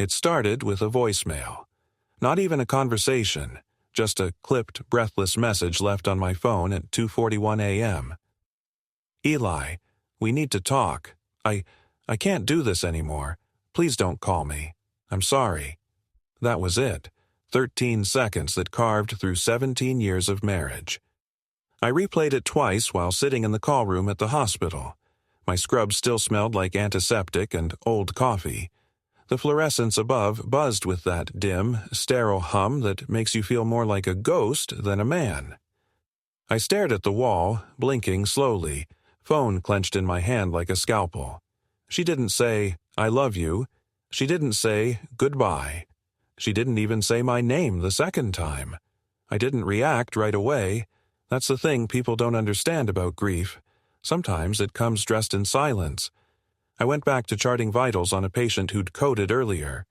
It started with a voicemail. Not even a conversation, just a clipped, breathless message left on my phone at 2:41 a.m. Eli, we need to talk. I can't do this anymore. Please don't call me. I'm sorry. That was it. 13 seconds that carved through 17 years of marriage. I replayed it twice while sitting in the call room at the hospital. My scrub still smelled like antiseptic and old coffee. The fluorescence above buzzed with that dim, sterile hum that makes you feel more like a ghost than a man. I stared at the wall, blinking slowly, phone clenched in my hand like a scalpel. She didn't say, "I love you." She didn't say, "Goodbye." She didn't even say my name the second time. I didn't react right away. That's the thing people don't understand about grief. Sometimes it comes dressed in silence. I went back to charting vitals on a patient who'd coded earlier.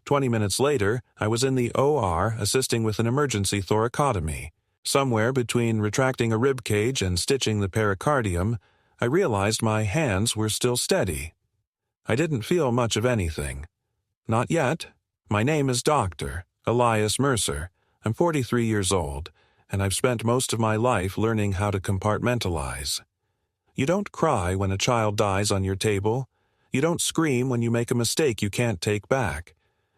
20 minutes later, I was in the OR assisting with an emergency thoracotomy. Somewhere between retracting a rib cage and stitching the pericardium, I realized my hands were still steady. I didn't feel much of anything. Not yet. My name is Dr. Elias Mercer. I'm 43 years old, and I've spent most of my life learning how to compartmentalize. You don't cry when a child dies on your table. You don't scream when you make a mistake you can't take back.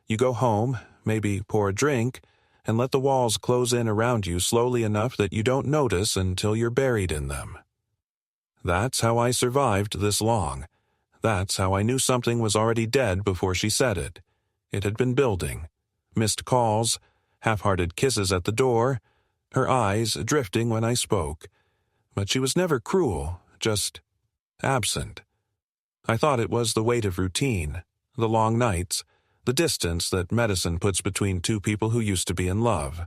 You go home, maybe pour a drink, and let the walls close in around you slowly enough that you don't notice until you're buried in them. That's how I survived this long. That's how I knew something was already dead before she said it. It had been building. Missed calls, half-hearted kisses at the door, her eyes drifting when I spoke. But she was never cruel, just absent. I thought it was the weight of routine, the long nights, the distance that medicine puts between two people who used to be in love.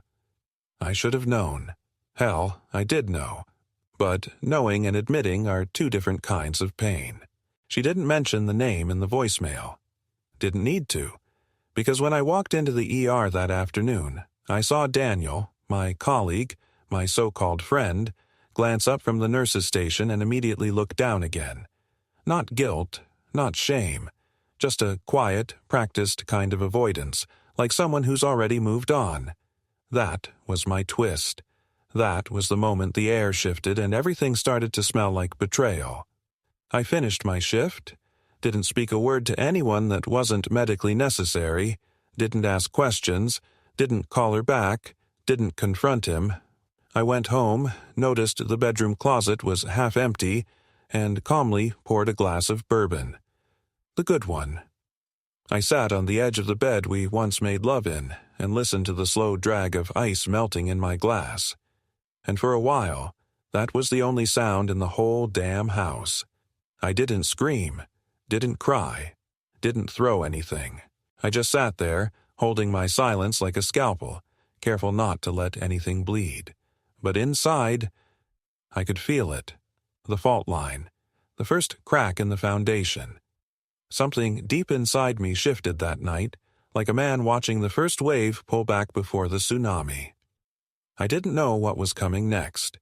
I should have known. Hell, I did know. But knowing and admitting are two different kinds of pain. She didn't mention the name in the voicemail. Didn't need to. Because when I walked into the ER that afternoon, I saw Daniel, my colleague, my so-called friend, glance up from the nurse's station and immediately look down again. Not guilt, not shame, just a quiet, practiced kind of avoidance, like someone who's already moved on. That was my twist. That was the moment the air shifted and everything started to smell like betrayal. I finished my shift, didn't speak a word to anyone that wasn't medically necessary, didn't ask questions, didn't call her back, didn't confront him. I went home, noticed the bedroom closet was half empty, and calmly poured a glass of bourbon. The good one. I sat on the edge of the bed we once made love in and listened to the slow drag of ice melting in my glass. And for a while, that was the only sound in the whole damn house. I didn't scream, didn't cry, didn't throw anything. I just sat there, holding my silence like a scalpel, careful not to let anything bleed. But inside, I could feel it. The fault line. The first crack in the foundation. Something deep inside me shifted that night, like a man watching the first wave pull back before the tsunami. I didn't know what was coming next.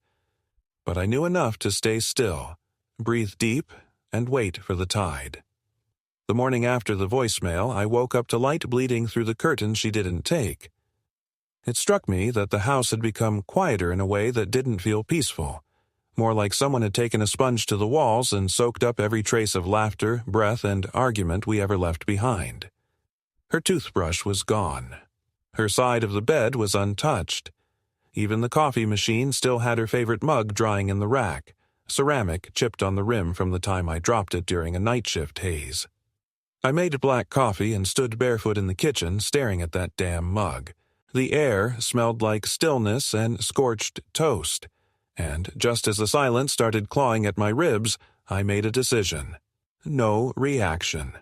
But I knew enough to stay still, breathe deep, and wait for the tide. The morning after the voicemail, I woke up to light bleeding through the curtain she didn't take. It struck me that the house had become quieter in a way that didn't feel peaceful, more like someone had taken a sponge to the walls and soaked up every trace of laughter, breath, and argument we ever left behind. Her toothbrush was gone. Her side of the bed was untouched. Even the coffee machine still had her favorite mug drying in the rack, ceramic chipped on the rim from the time I dropped it during a night shift haze. I made black coffee and stood barefoot in the kitchen staring at that damn mug. The air smelled like stillness and scorched toast, and just as the silence started clawing at my ribs, I made a decision. No reaction.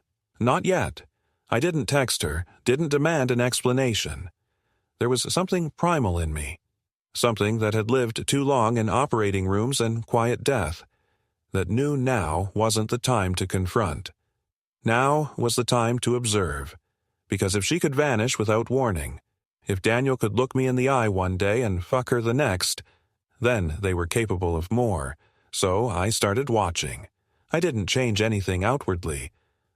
Not yet. I didn't text her, didn't demand an explanation. There was something primal in me, something that had lived too long in operating rooms and quiet death, that knew now wasn't the time to confront. Now was the time to observe, because if she could vanish without warning, if Daniel could look me in the eye one day and fuck her the next, then they were capable of more, so I started watching. I didn't change anything outwardly.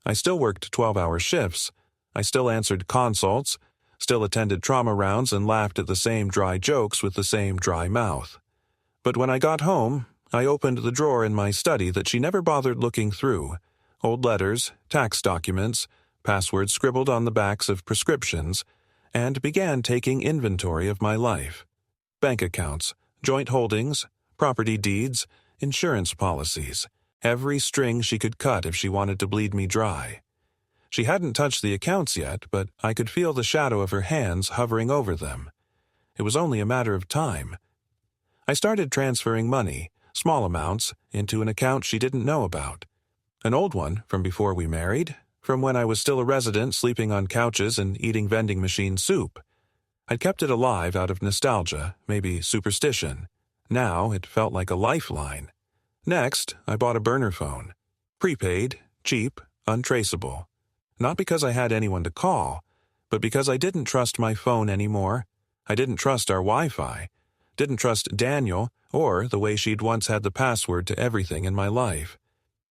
I still worked 12-hour shifts. I still answered consults, still attended trauma rounds and laughed at the same dry jokes with the same dry mouth. But when I got home, I opened the drawer in my study that she never bothered looking through. Old letters, tax documents, passwords scribbled on the backs of prescriptions, and began taking inventory of my life. Bank accounts, joint holdings, property deeds, insurance policies, every string she could cut if she wanted to bleed me dry. She hadn't touched the accounts yet, but I could feel the shadow of her hands hovering over them. It was only a matter of time. I started transferring money, small amounts, into an account she didn't know about. An old one from before we married, from when I was still a resident sleeping on couches and eating vending machine soup. I'd kept it alive out of nostalgia, maybe superstition. Now it felt like a lifeline. Next, I bought a burner phone. Prepaid, cheap, untraceable. Not because I had anyone to call, but because I didn't trust my phone anymore. I didn't trust our Wi-Fi. Didn't trust Daniel or the way she'd once had the password to everything in my life.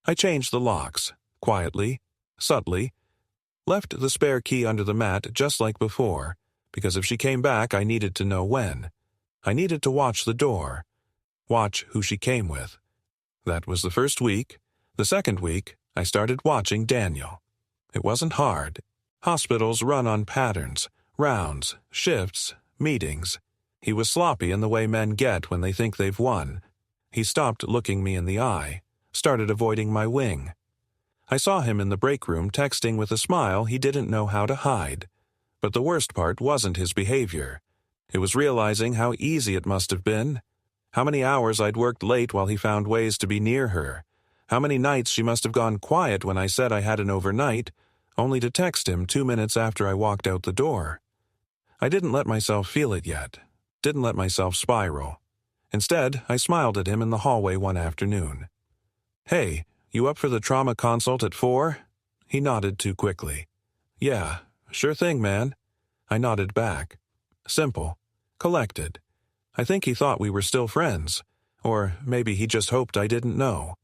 I changed the locks, quietly, subtly. Left the spare key under the mat just like before, because if she came back I needed to know when. I needed to watch the door. Watch who she came with. That was the first week. The second week, I started watching Daniel. It wasn't hard. Hospitals run on patterns, rounds, shifts, meetings. He was sloppy in the way men get when they think they've won. He stopped looking me in the eye, started avoiding my wing. I saw him in the break room texting with a smile he didn't know how to hide. But the worst part wasn't his behavior. It was realizing how easy it must have been. How many hours I'd worked late while he found ways to be near her. How many nights she must have gone quiet when I said I had an overnight, only to text him 2 minutes after I walked out the door. I didn't let myself feel it yet. Didn't let myself spiral. Instead, I smiled at him in the hallway one afternoon. "Hey, you up for the trauma consult at 4? He nodded too quickly. "Yeah, sure thing, man." I nodded back. Simple. Collected. I think he thought we were still friends. Or maybe he just hoped I didn't know.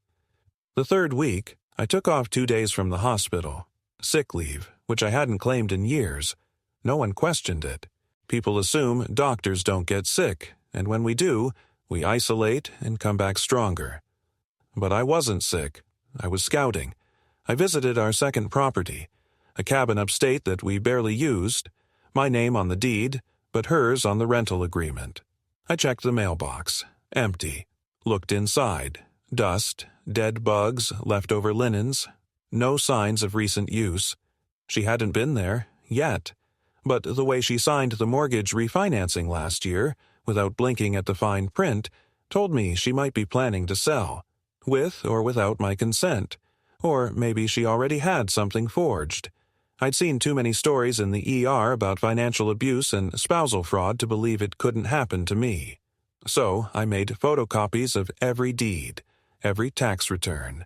The third week, I took off 2 days from the hospital. Sick leave, which I hadn't claimed in years. No one questioned it. People assume doctors don't get sick, and when we do, we isolate and come back stronger. But I wasn't sick. I was scouting. I visited our second property, a cabin upstate that we barely used, my name on the deed, but hers on the rental agreement. I checked the mailbox. Empty. Looked inside. Dust, dead bugs, leftover linens. No signs of recent use. She hadn't been there, yet. But the way she signed the mortgage refinancing last year, without blinking at the fine print, told me she might be planning to sell, with or without my consent. Or maybe she already had something forged. I'd seen too many stories in the ER about financial abuse and spousal fraud to believe it couldn't happen to me. So I made photocopies of every deed, every tax return,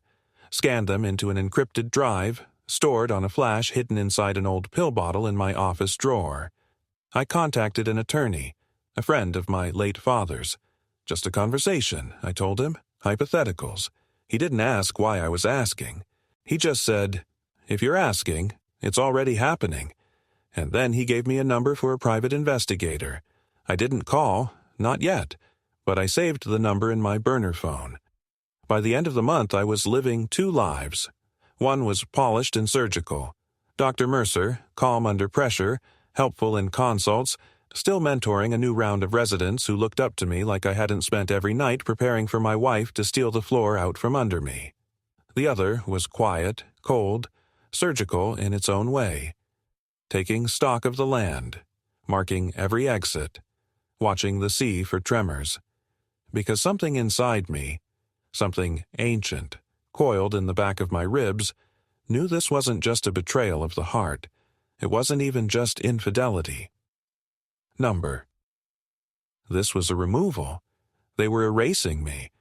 scanned them into an encrypted drive, stored on a flash hidden inside an old pill bottle in my office drawer. I contacted an attorney, a friend of my late father's. Just a conversation, I told him, hypotheticals. He didn't ask why I was asking. He just said, "If you're asking, it's already happening." And then he gave me a number for a private investigator. I didn't call, not yet, but I saved the number in my burner phone. By the end of the month, I was living 2 lives. One was polished and surgical. Dr. Mercer, calm under pressure, helpful in consults, still mentoring a new round of residents who looked up to me like I hadn't spent every night preparing for my wife to steal the floor out from under me. The other was quiet, cold, surgical in its own way. Taking stock of the land, marking every exit, watching the sea for tremors. Because something inside me, something ancient, coiled in the back of my ribs, knew this wasn't just a betrayal of the heart. It wasn't even just infidelity. Number. This was a removal. They were erasing me,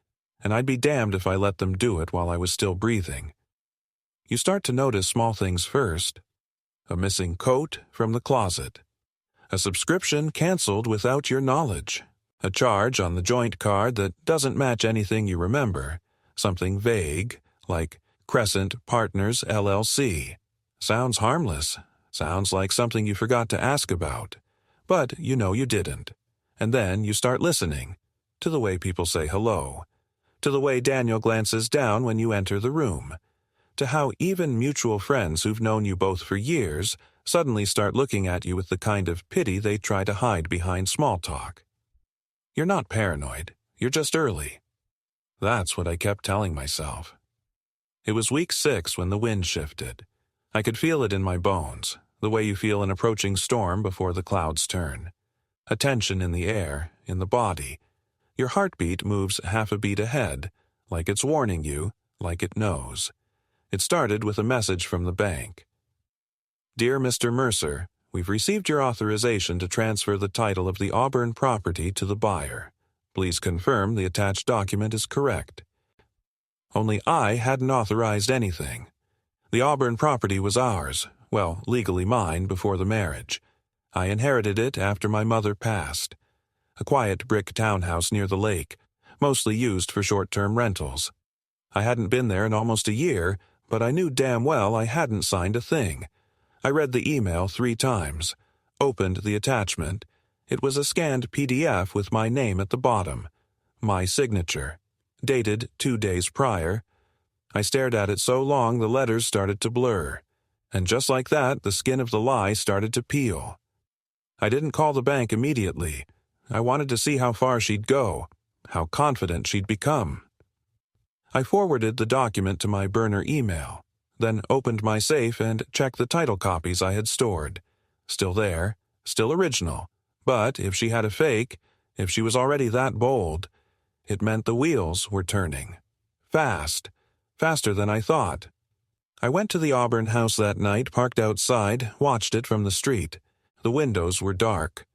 and I'd be damned if I let them do it while I was still breathing. You start to notice small things first. A missing coat from the closet. A subscription canceled without your knowledge. A charge on the joint card that doesn't match anything you remember. Something vague, like Crescent Partners LLC. Sounds harmless. Sounds like something you forgot to ask about, but you know you didn't. And then you start listening to the way people say hello, to the way Daniel glances down when you enter the room, to how even mutual friends who've known you both for years suddenly start looking at you with the kind of pity they try to hide behind small talk. You're not paranoid, you're just early. That's what I kept telling myself. It was week 6 when the wind shifted. I could feel it in my bones, the way you feel an approaching storm before the clouds turn. A tension in the air, in the body. Your heartbeat moves half a beat ahead, like it's warning you, like it knows. It started with a message from the bank. Dear Mr. Mercer, we've received your authorization to transfer the title of the Auburn property to the buyer. Please confirm the attached document is correct. Only I hadn't authorized anything. The Auburn property was ours, well, legally mine before the marriage. I inherited it after my mother passed. A quiet brick townhouse near the lake, mostly used for short-term rentals. I hadn't been there in almost a year, but I knew damn well I hadn't signed a thing. I read the email 3 times, opened the attachment. It was a scanned PDF with my name at the bottom, my signature, dated 2 days prior. I stared at it so long the letters started to blur, and just like that, the skin of the lie started to peel. I didn't call the bank immediately. I wanted to see how far she'd go, how confident she'd become. I forwarded the document to my burner email, then opened my safe and checked the title copies I had stored. Still there, still original, but if she had a fake, if she was already that bold, it meant the wheels were turning. Fast, faster than I thought. I went to the Auburn house that night, parked outside, watched it from the street. The windows were dark.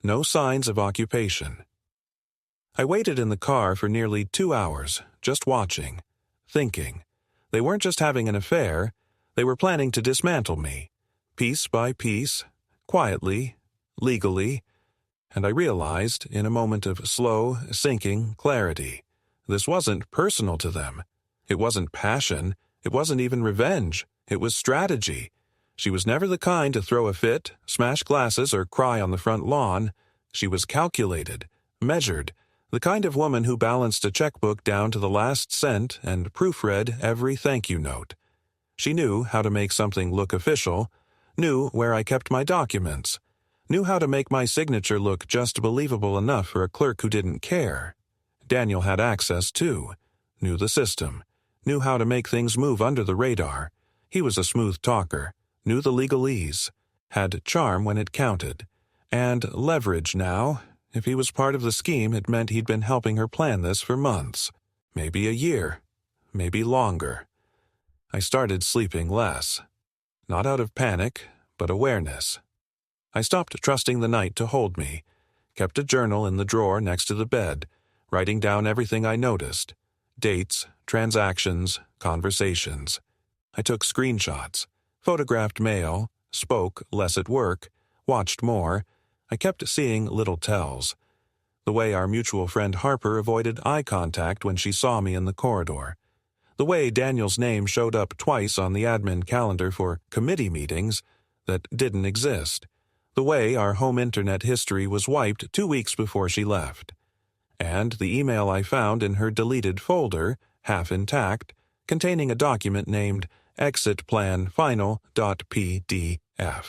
No signs of occupation. I waited in the car for nearly 2 hours, just watching, thinking. They weren't just having an affair, they were planning to dismantle me, piece by piece, quietly, legally, and I realized, in a moment of slow, sinking clarity, this wasn't personal to them. It wasn't passion, it wasn't even revenge, it was strategy. She was never the kind to throw a fit, smash glasses, or cry on the front lawn. She was calculated, measured, the kind of woman who balanced a checkbook down to the last cent and proofread every thank you note. She knew how to make something look official, knew where I kept my documents, knew how to make my signature look just believable enough for a clerk who didn't care. Daniel had access too, knew the system, knew how to make things move under the radar. He was a smooth talker, knew the legalese, had charm when it counted, and leverage now. If he was part of the scheme, it meant he'd been helping her plan this for months, maybe a year, maybe longer. I started sleeping less. Not out of panic, but awareness. I stopped trusting the night to hold me, kept a journal in the drawer next to the bed, writing down everything I noticed. Dates, transactions, conversations. I took screenshots, photographed mail, spoke less at work, watched more. I kept seeing little tells. The way our mutual friend Harper avoided eye contact when she saw me in the corridor. The way Daniel's name showed up twice on the admin calendar for committee meetings that didn't exist. The way our home internet history was wiped 2 weeks before she left. And the email I found in her deleted folder, half intact, containing a document named exitplanfinal.pdf.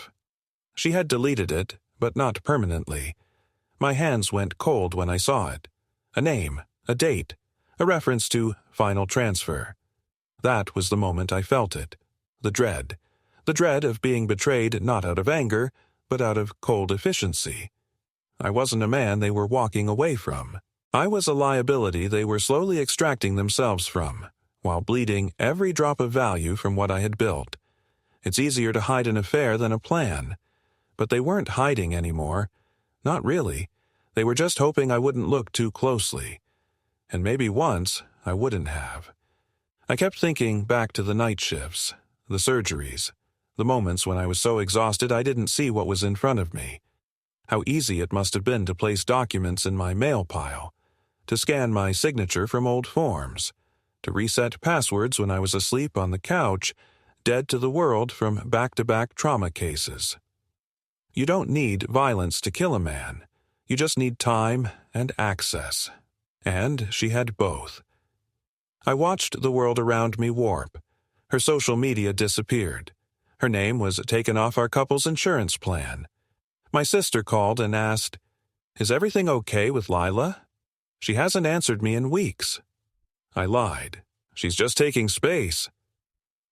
She had deleted it, but not permanently. My hands went cold when I saw it. A name, a date, a reference to final transfer. That was the moment I felt it. The dread of being betrayed not out of anger, but out of cold efficiency. I wasn't a man they were walking away from. I was a liability they were slowly extracting themselves from, while bleeding every drop of value from what I had built. It's easier to hide an affair than a plan. But they weren't hiding anymore. Not really. They were just hoping I wouldn't look too closely. And maybe once I wouldn't have. I kept thinking back to the night shifts, the surgeries, the moments when I was so exhausted I didn't see what was in front of me. How easy it must have been to place documents in my mail pile, to scan my signature from old forms, to reset passwords when I was asleep on the couch, dead to the world from back-to-back trauma cases. You don't need violence to kill a man. You just need time and access. And she had both. I watched the world around me warp. Her social media disappeared. Her name was taken off our couple's insurance plan. My sister called and asked, "Is everything okay with Lila? She hasn't answered me in weeks." I lied. "She's just taking space."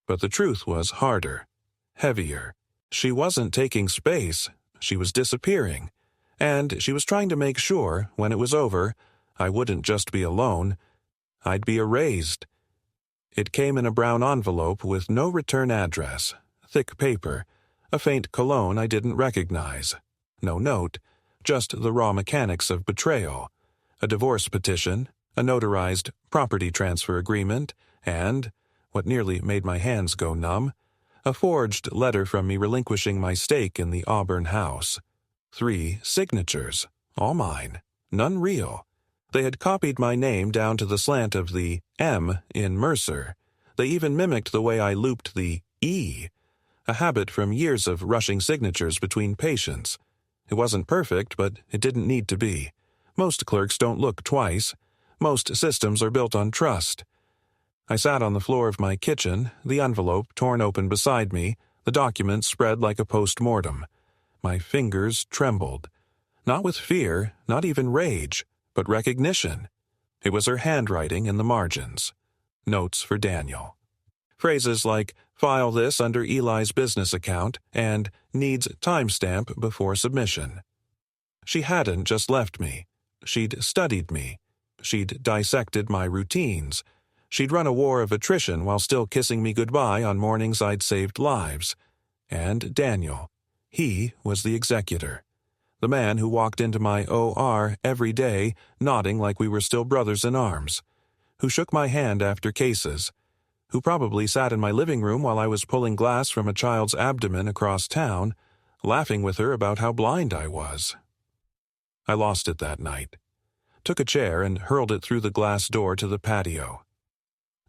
But the truth was harder, heavier. She wasn't taking space, she was disappearing. And she was trying to make sure, when it was over, I wouldn't just be alone, I'd be erased. It came in a brown envelope with no return address, thick paper, a faint cologne I didn't recognize. No note, just the raw mechanics of betrayal. A divorce petition, a notarized property transfer agreement, and, what nearly made my hands go numb, a forged letter from me relinquishing my stake in the Auburn house. 3 signatures, all mine, none real. They had copied my name down to the slant of the M in Mercer. They even mimicked the way I looped the E, a habit from years of rushing signatures between patients. It wasn't perfect, but it didn't need to be. Most clerks don't look twice. Most systems are built on trust. I sat on the floor of my kitchen, the envelope torn open beside me, the document spread like a post-mortem. My fingers trembled. Not with fear, not even rage, but recognition. It was her handwriting in the margins. Notes for Daniel. Phrases like, "File this under Eli's business account," and "needs timestamp before submission." She hadn't just left me. She'd studied me. She'd dissected my routines. She'd run a war of attrition while still kissing me goodbye on mornings I'd saved lives. And Daniel. He was the executor. The man who walked into my OR every day, nodding like we were still brothers in arms. Who shook my hand after cases. Who probably sat in my living room while I was pulling glass from a child's abdomen across town, laughing with her about how blind I was. I lost it that night. Took a chair and hurled it through the glass door to the patio.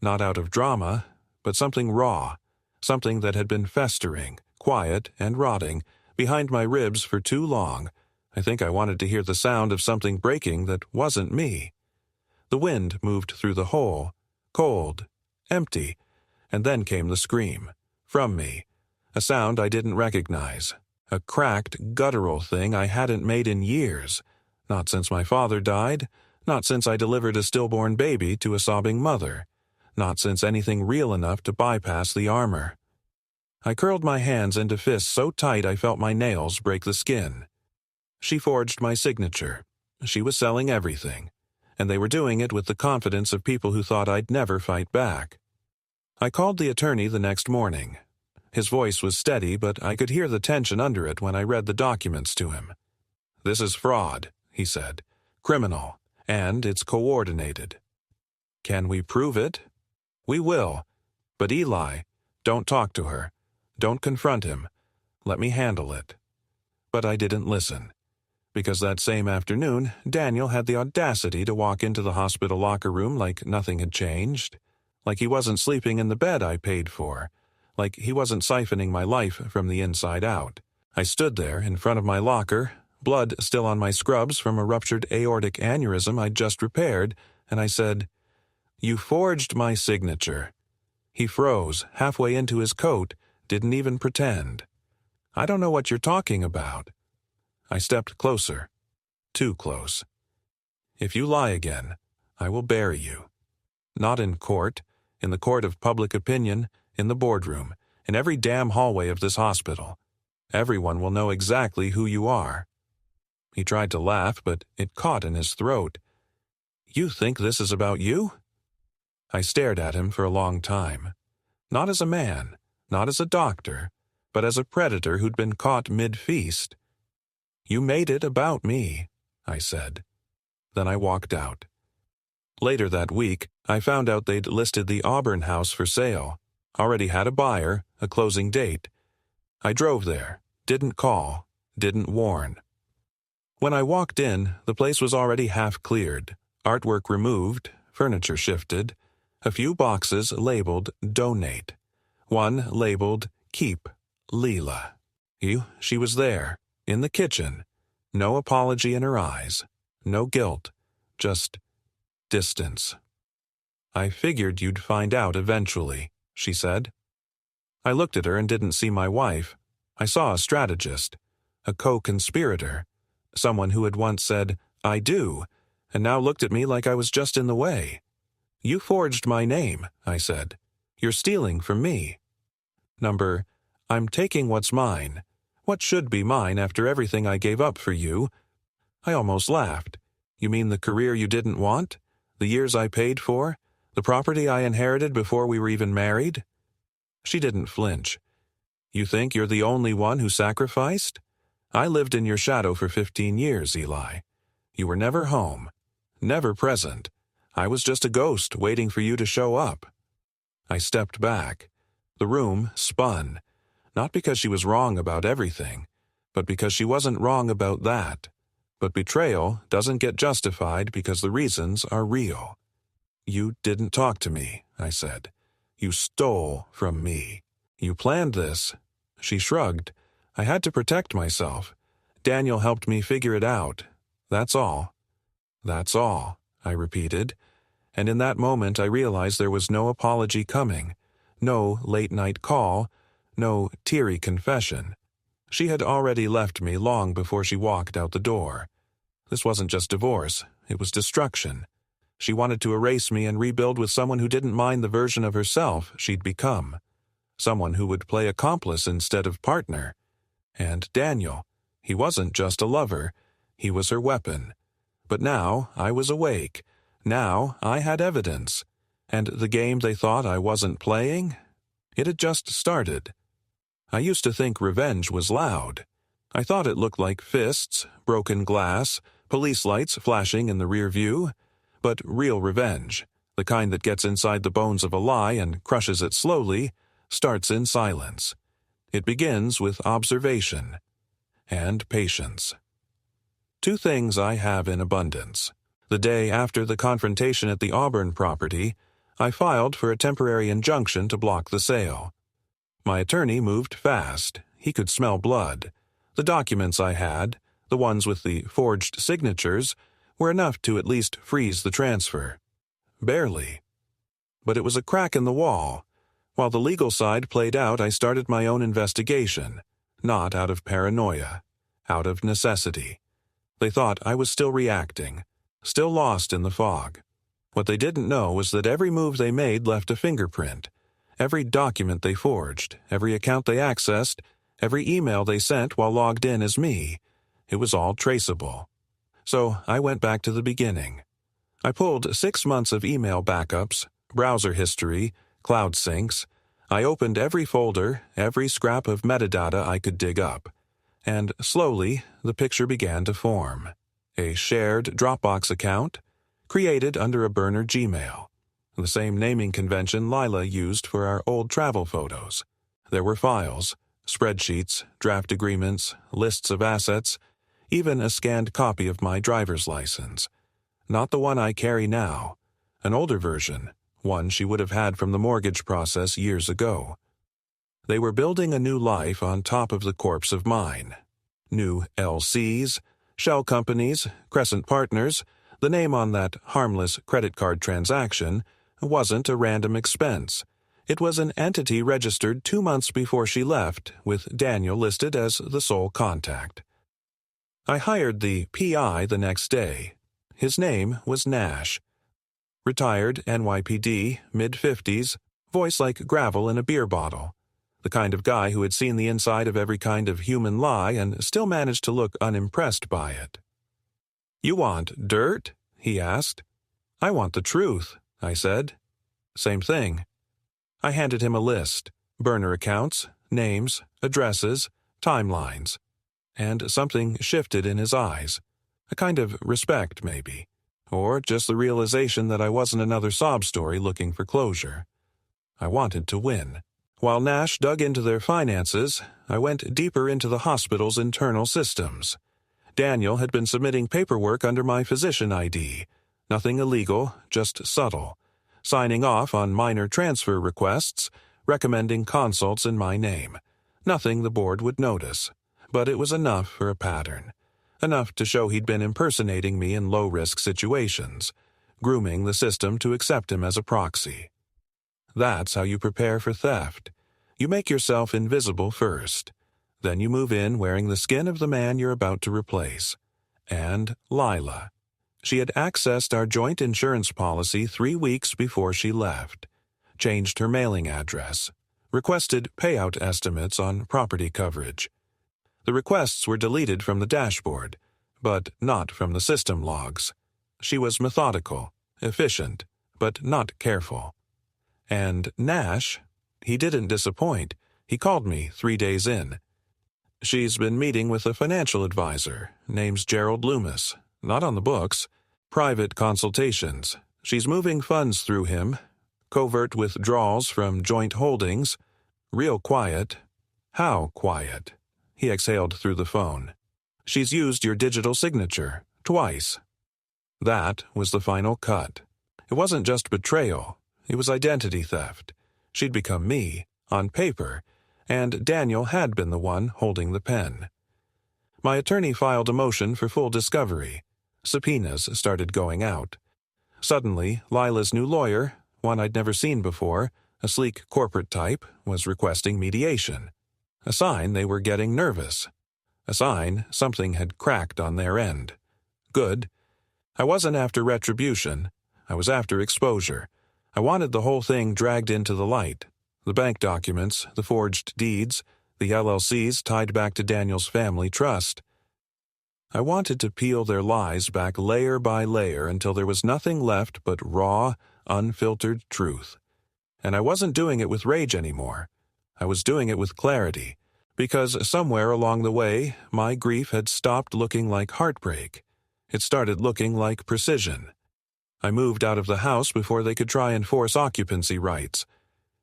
Not out of drama, but something raw, something that had been festering, quiet and rotting, behind my ribs for too long. I think I wanted to hear the sound of something breaking that wasn't me. The wind moved through the hole, cold, empty, and then came the scream, from me, a sound I didn't recognize, a cracked, guttural thing I hadn't made in years, not since my father died, not since I delivered a stillborn baby to a sobbing mother. Not since anything real enough to bypass the armor. I curled my hands into fists so tight I felt my nails break the skin. She forged my signature. She was selling everything, and they were doing it with the confidence of people who thought I'd never fight back. I called the attorney the next morning. His voice was steady, but I could hear the tension under it when I read the documents to him. "This is fraud," he said. "Criminal, and it's coordinated." "Can we prove it?" "We will. But Eli, don't talk to her. Don't confront him. Let me handle it." But I didn't listen. Because that same afternoon, Daniel had the audacity to walk into the hospital locker room like nothing had changed. Like he wasn't sleeping in the bed I paid for. Like he wasn't siphoning my life from the inside out. I stood there in front of my locker, blood still on my scrubs from a ruptured aortic aneurysm I'd just repaired, and I said, "You forged my signature." He froze, halfway into his coat, didn't even pretend. "I don't know what you're talking about." I stepped closer. Too close. "If you lie again, I will bury you. Not in court, in the court of public opinion, in the boardroom, in every damn hallway of this hospital. Everyone will know exactly who you are." He tried to laugh, but it caught in his throat. "You think this is about you?" I stared at him for a long time. Not as a man, not as a doctor, but as a predator who'd been caught mid-feast. "You made it about me," I said. Then I walked out. Later that week, I found out they'd listed the Auburn house for sale. Already had a buyer, a closing date. I drove there, didn't call, didn't warn. When I walked in, the place was already half cleared, artwork removed, furniture shifted, a few boxes labeled "Donate." One labeled Keep Leela. She was there, in the kitchen. No apology in her eyes. No guilt. Just distance. "I figured you'd find out eventually," she said. I looked at her and didn't see my wife. I saw a strategist, a co-conspirator, someone who had once said, "I do," and now looked at me like I was just in the way. "You forged my name," I said. "You're stealing from me." I'm taking what's mine. What should be mine after everything I gave up for you? I almost laughed. You mean the career you didn't want? The years I paid for? The property I inherited before we were even married? She didn't flinch. You think you're the only one who sacrificed? I lived in your shadow for 15 years, Eli. You were never home, never present. I was just a ghost waiting for you to show up. I stepped back. The room spun, not because she was wrong about everything, but because she wasn't wrong about that. But betrayal doesn't get justified because the reasons are real. "You didn't talk to me," I said. "You stole from me. You planned this." She shrugged. "I had to protect myself. Daniel helped me figure it out. That's all." "That's all," I repeated. And in that moment I realized there was no apology coming, no late-night call, no teary confession. She had already left me long before she walked out the door. This wasn't just divorce, it was destruction. She wanted to erase me and rebuild with someone who didn't mind the version of herself she'd become. Someone who would play accomplice instead of partner. And Daniel, he wasn't just a lover, he was her weapon. But now I was awake. Now I had evidence. And the game they thought I wasn't playing? It had just started. I used to think revenge was loud. I thought it looked like fists, broken glass, police lights flashing in the rear view. But real revenge, the kind that gets inside the bones of a lie and crushes it slowly, starts in silence. It begins with observation and patience. Two things I have in abundance. The day after the confrontation at the Auburn property, I filed for a temporary injunction to block the sale. My attorney moved fast. He could smell blood. The documents I had, the ones with the forged signatures, were enough to at least freeze the transfer. Barely. But it was a crack in the wall. While the legal side played out, I started my own investigation, not out of paranoia, out of necessity. They thought I was still reacting, still lost in the fog. What they didn't know was that every move they made left a fingerprint. Every document they forged, every account they accessed, every email they sent while logged in as me, it was all traceable. So I went back to the beginning. I pulled 6 months of email backups, browser history, cloud syncs. I opened every folder, every scrap of metadata I could dig up. And slowly, the picture began to form. A shared Dropbox account, created under a burner Gmail. The same naming convention Lila used for our old travel photos. There were files, spreadsheets, draft agreements, lists of assets, even a scanned copy of my driver's license. Not the one I carry now, an older version, one she would have had from the mortgage process years ago. They were building a new life on top of the corpse of mine. New LCs, shell companies, Crescent Partners. The name on that harmless credit card transaction wasn't a random expense. It was an entity registered 2 months before she left, with Daniel listed as the sole contact. I hired the PI the next day. His name was Nash. Retired NYPD, mid-50s, voice like gravel in a beer bottle. The kind of guy who had seen the inside of every kind of human lie and still managed to look unimpressed by it. "You want dirt?" he asked. "I want the truth," I said. "Same thing." I handed him a list, burner accounts, names, addresses, timelines. And something shifted in his eyes. A kind of respect, maybe. Or just the realization that I wasn't another sob story looking for closure. I wanted to win. While Nash dug into their finances, I went deeper into the hospital's internal systems. Daniel had been submitting paperwork under my physician ID. Nothing illegal, just subtle. Signing off on minor transfer requests, recommending consults in my name. Nothing the board would notice, but it was enough for a pattern. Enough to show he'd been impersonating me in low-risk situations, grooming the system to accept him as a proxy. That's how you prepare for theft. You make yourself invisible first. Then you move in wearing the skin of the man you're about to replace. And Lila. She had accessed our joint insurance policy 3 weeks before she left, changed her mailing address, requested payout estimates on property coverage. The requests were deleted from the dashboard, but not from the system logs. She was methodical, efficient, but not careful. And Nash, he didn't disappoint. He called me 3 days in. She's been meeting with a financial advisor, name's Gerald Loomis, not on the books, private consultations. She's moving funds through him, covert withdrawals from joint holdings, real quiet. How quiet? He exhaled through the phone. She's used your digital signature, twice. That was the final cut. It wasn't just betrayal, it was identity theft. She'd become me, on paper, and Daniel had been the one holding the pen. My attorney filed a motion for full discovery. Subpoenas started going out. Suddenly, Lila's new lawyer, one I'd never seen before, a sleek corporate type, was requesting mediation. A sign they were getting nervous. A sign something had cracked on their end. Good. I wasn't after retribution. I was after exposure. I wanted the whole thing dragged into the light. The bank documents, the forged deeds, the LLCs tied back to Daniel's family trust. I wanted to peel their lies back layer by layer until there was nothing left but raw, unfiltered truth. And I wasn't doing it with rage anymore. I was doing it with clarity, because somewhere along the way, my grief had stopped looking like heartbreak. It started looking like precision. I moved out of the house before they could try and force occupancy rights.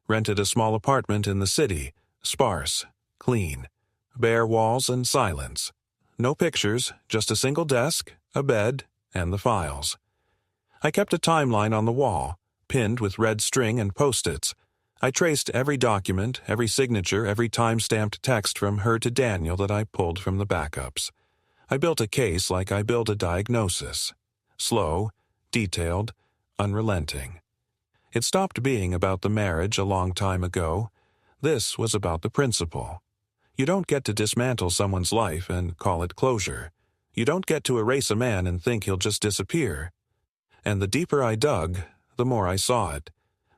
Rented a small apartment in the city, sparse, clean, bare walls and silence. No pictures, just a single desk, a bed, and the files. I kept a timeline on the wall, pinned with red string and post-its. I traced every document, every signature, every time-stamped text from her to Daniel that I pulled from the backups. I built a case like I build a diagnosis. Slow, detailed, unrelenting. It stopped being about the marriage a long time ago. This was about the principle. You don't get to dismantle someone's life and call it closure. You don't get to erase a man and think he'll just disappear. And the deeper I dug, the more I saw it.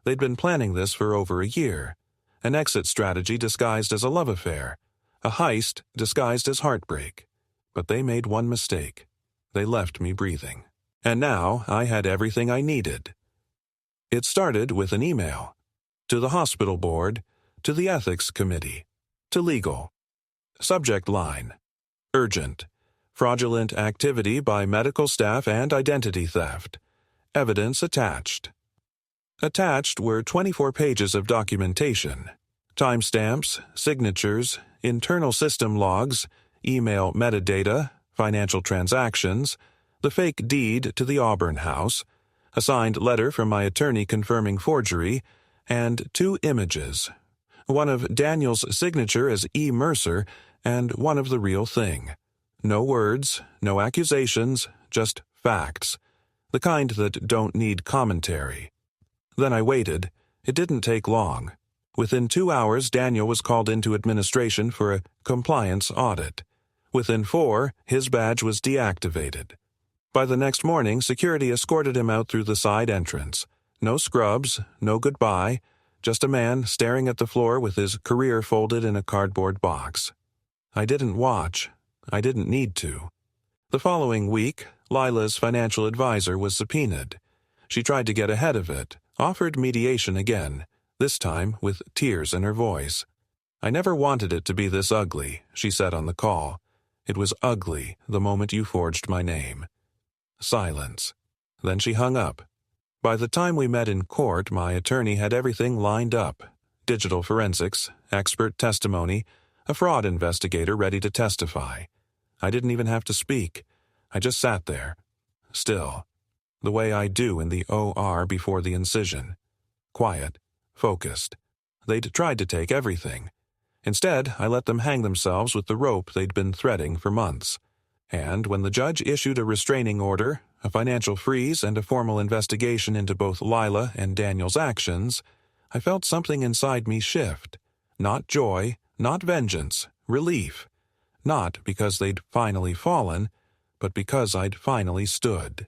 They'd been planning this for over a year. An exit strategy disguised as a love affair. A heist disguised as heartbreak. But they made one mistake. They left me breathing. And now I had everything I needed. It started with an email. To the hospital board, to the ethics committee, to legal. Subject line: urgent. Fraudulent activity by medical staff and identity theft. Evidence attached. Attached were 24 pages of documentation, timestamps, signatures, internal system logs, email metadata, financial transactions, the fake deed to the Auburn house, a signed letter from my attorney confirming forgery, and 2 images, one of Daniel's signature as E. Mercer and one of the real thing. No words, no accusations, just facts, the kind that don't need commentary. Then I waited. It didn't take long. Within 2 hours, Daniel was called into administration for a compliance audit. Within 4, his badge was deactivated. By the next morning, security escorted him out through the side entrance. No scrubs, no goodbye, just a man staring at the floor with his career folded in a cardboard box. I didn't watch. I didn't need to. The following week, Lila's financial advisor was subpoenaed. She tried to get ahead of it, offered mediation again, this time with tears in her voice. I never wanted it to be this ugly, she said on the call. It was ugly the moment you forged my name. Silence. Then she hung up. By the time we met in court, my attorney had everything lined up. Digital forensics, expert testimony, a fraud investigator ready to testify. I didn't even have to speak. I just sat there, still, the way I do in the OR before the incision. Quiet, focused. they'd tried to take everything. Instead, I let them hang themselves with the rope they'd been threading for months. And when the judge issued a restraining order, a financial freeze, and a formal investigation into both Lila and Daniel's actions, I felt something inside me shift. Not joy, not vengeance, relief. Not because they'd finally fallen, but because I'd finally stood.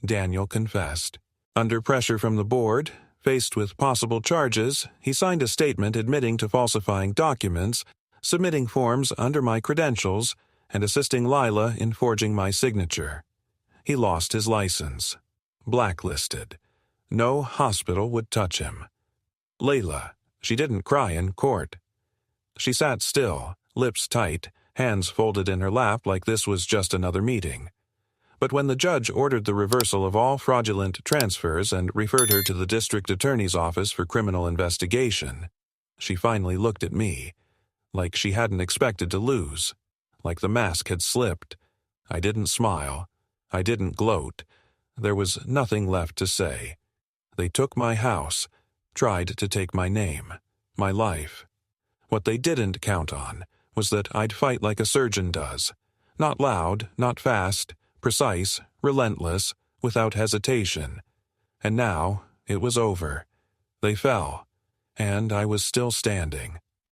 Daniel confessed. Under pressure from the board, faced with possible charges, he signed a statement admitting to falsifying documents, submitting forms under my credentials, and assisting Lila in forging my signature. He lost his license. Blacklisted. No hospital would touch him. Layla, she didn't cry in court. She sat still, lips tight, hands folded in her lap like this was just another meeting. But when the judge ordered the reversal of all fraudulent transfers and referred her to the district attorney's office for criminal investigation, she finally looked at me, like she hadn't expected to lose, like the mask had slipped. I didn't smile. I didn't gloat. There was nothing left to say. They took my house, tried to take my name, my life. What they didn't count on was that I'd fight like a surgeon does, not loud, not fast, precise, relentless, without hesitation. And now it was over. They fell, and I was still standing.